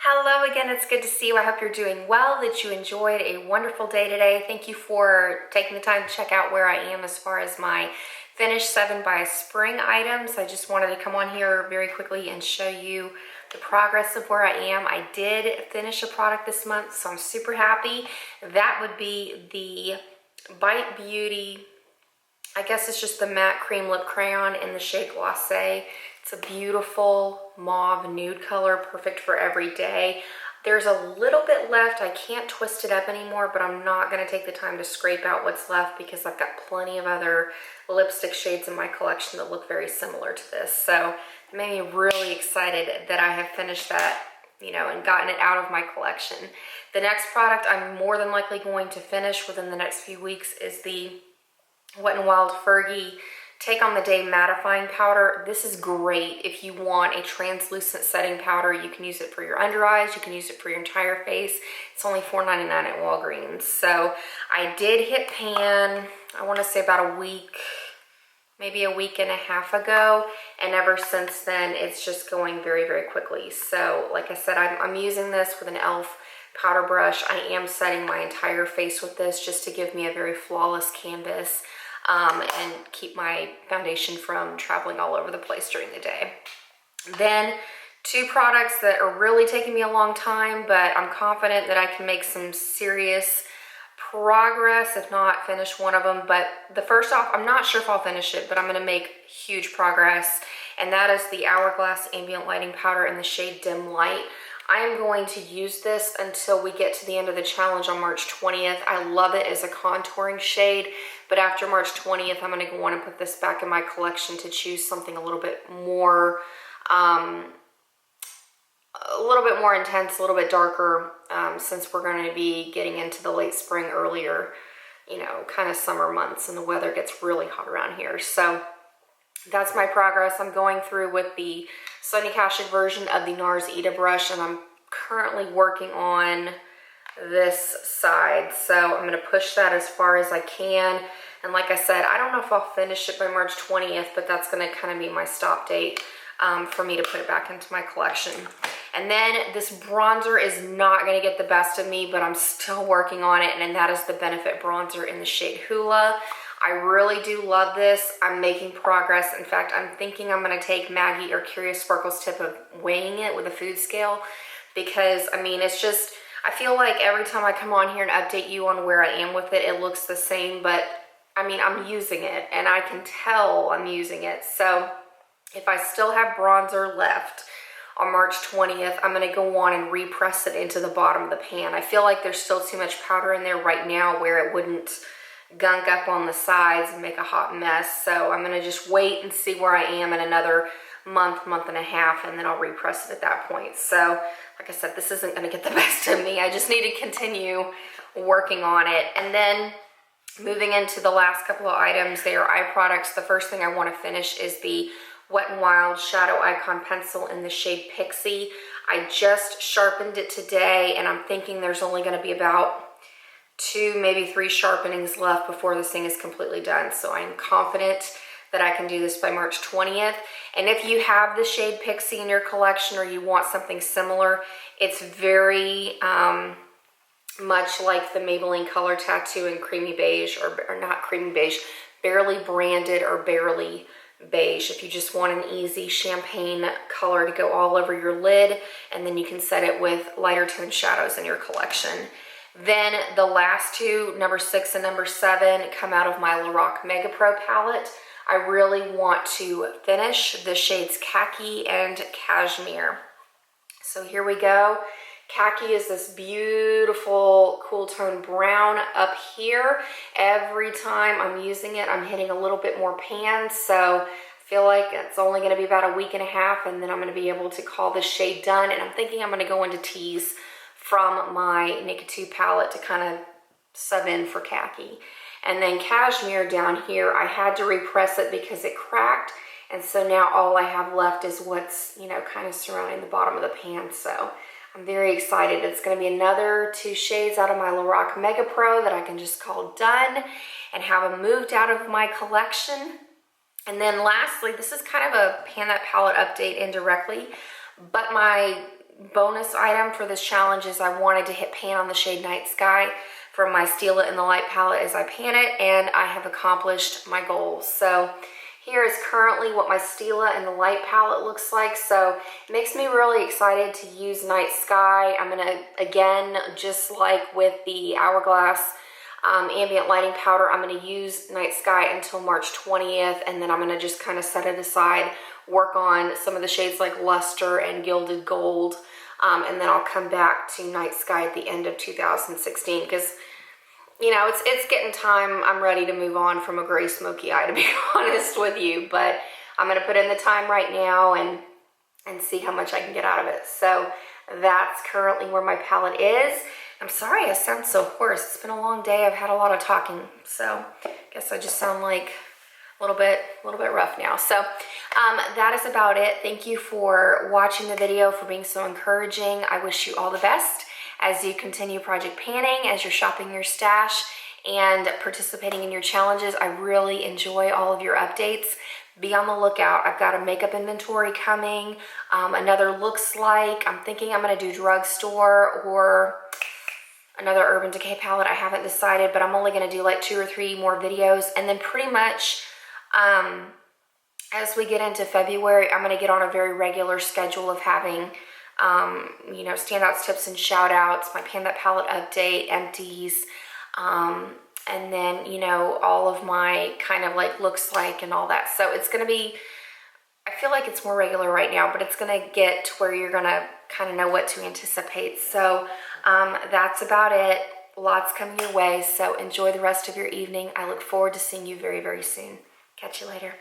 Hello again, it's good to see you. I hope you're doing well, that you enjoyed a wonderful day today. Thank you for taking the time to check out where I am as far as my finished 7 by Spring items. I just wanted to come on here very quickly and show you the progress of where I am. I did finish a product this month, so I'm super happy. That would be the Bite Beauty, I guess it's just the matte cream lip crayon in the shade Glacé. It's a beautiful mauve nude color, perfect for every day. There's a little bit left. I can't twist it up anymore, but I'm not gonna take the time to scrape out what's left because I've got plenty of other lipstick shades in my collection that look very similar to this. So it made me really excited that I have finished that, and gotten it out of my collection. The next product I'm more than likely going to finish within the next few weeks is the Wet n Wild Fergie Take on the Day mattifying powder. This is great if you want a translucent setting powder. You can use it for your under eyes, you can use it for your entire face. It's only $4.99 at Walgreens. So I did hit pan, I want to say about a week, maybe a week and a half ago, and ever since then it's just going very, very quickly. So like I said, I'm using this with an e.l.f. powder brush. I am setting my entire face with this just to give me a very flawless canvas. And keep my foundation from traveling all over the place during the day. Then 2 products that are really taking me a long time, but I'm confident that I can make some serious progress, if not finish one of them. But the first off, I'm not sure if I'll finish it, but I'm gonna make huge progress. And that is the Hourglass Ambient Lighting Powder in the shade Dim Light. I am going to use this until we get to the end of the challenge on March 20th. I love it as a contouring shade, but after March 20th, I'm going to want to put this back in my collection to choose something a little bit more intense, a little bit darker, since we're going to be getting into the late spring, earlier, kind of summer months, and the weather gets really hot around here. So that's my progress. I'm going through with the Sonia Kashuk version of the NARS Ita brush, and I'm currently working on this side. So I'm going to push that as far as I can. And like I said, I don't know if I'll finish it by March 20th, but that's going to kind of be my stop date for me to put it back into my collection. And then this bronzer is not going to get the best of me, but I'm still working on it, and that is the Benefit bronzer in the shade Hula. I really do love this. I'm making progress. In fact, I'm thinking I'm going to take Maggie or Curious Sparkle's tip of weighing it with a food scale, because it's just, I feel like every time I come on here and update you on where I am with it, it looks the same, but I'm using it and I can tell I'm using it. So if I still have bronzer left on March 20th, I'm going to go on and repress it into the bottom of the pan. I feel like there's still too much powder in there right now where it wouldn't gunk up on the sides and make a hot mess. So I'm going to just wait and see where I am in another month and a half, and then I'll repress it at that point. So like I said, this isn't going to get the best of me. I just need to continue working on it. And then moving into the last couple of items, they are eye products. The first thing I want to finish is the Wet n Wild Shadow Icon Pencil in the shade Pixie. I just sharpened it today, and I'm thinking there's only going to be about 2, maybe 3 sharpenings left before this thing is completely done. So I'm confident that I can do this by March 20th. And if you have the shade Pixie in your collection, or you want something similar, it's very much like the Maybelline Color Tattoo in Creamy Beige, or not Creamy Beige, Barely Branded or Barely Beige. If you just want an easy champagne color to go all over your lid, and then you can set it with lighter tone shadows in your collection. Then the last 2, number 6 and number 7, come out of my Lorac Mega Pro palette. I really want to finish the shades Khaki and Cashmere. So here we go. Khaki is this beautiful cool tone brown up here. Every time I'm using it, I'm hitting a little bit more pan. So I feel like it's only going to be about a week and a half, and then I'm going to be able to call this shade done. And I'm thinking I'm going to go into teas from my Naked 2 palette to kind of sub in for Khaki. And then Cashmere down here, I had to repress it because it cracked. And so now all I have left is what's, kind of surrounding the bottom of the pan. So I'm very excited. It's going to be another 2 shades out of my Lorac Mega Pro that I can just call done and have them moved out of my collection. And then lastly, this is kind of a Pan That Palette update indirectly, but my bonus item for this challenge is I wanted to hit pan on the shade Night Sky from my Steal It in the Light palette as I pan it, and I have accomplished my goals. So here is currently what my Steal It in the Light palette looks like. So it makes me really excited to use Night Sky. I'm gonna, again, just like with the Hourglass ambient lighting powder, I'm going to use Night Sky until March 20th, and then I'm going to just kind of set it aside, work on some of the shades like Luster and Gilded Gold, and then I'll come back to Night Sky at the end of 2016, because, you know, it's getting time. I'm ready to move on from a gray smoky eye, to be honest with you, but I'm going to put in the time right now and see how much I can get out of it. So that's currently where my palette is. I'm sorry I sound so hoarse. It's been a long day. I've had a lot of talking, so I guess I just sound like a little bit rough now. So that is about it. Thank you for watching the video, for being so encouraging. I wish you all the best as you continue project panning, as you're shopping your stash and participating in your challenges. I really enjoy all of your updates. Be on the lookout. I've got a makeup inventory coming, another looks like. I'm thinking I'm going to do drugstore or another Urban Decay palette. I haven't decided, but I'm only going to do like 2 or 3 more videos, and then pretty much as we get into February, I'm going to get on a very regular schedule of having you know, standouts, tips, and shout outs, my Pan That Palette update, empties, and then, you know, all of my kind of like looks like and all that. So it's going to be, I feel like it's more regular right now, but it's going to get to where you're going to kind of know what to anticipate. So that's about it. Lots coming your way. So enjoy the rest of your evening. I look forward to seeing you very, very soon. Catch you later.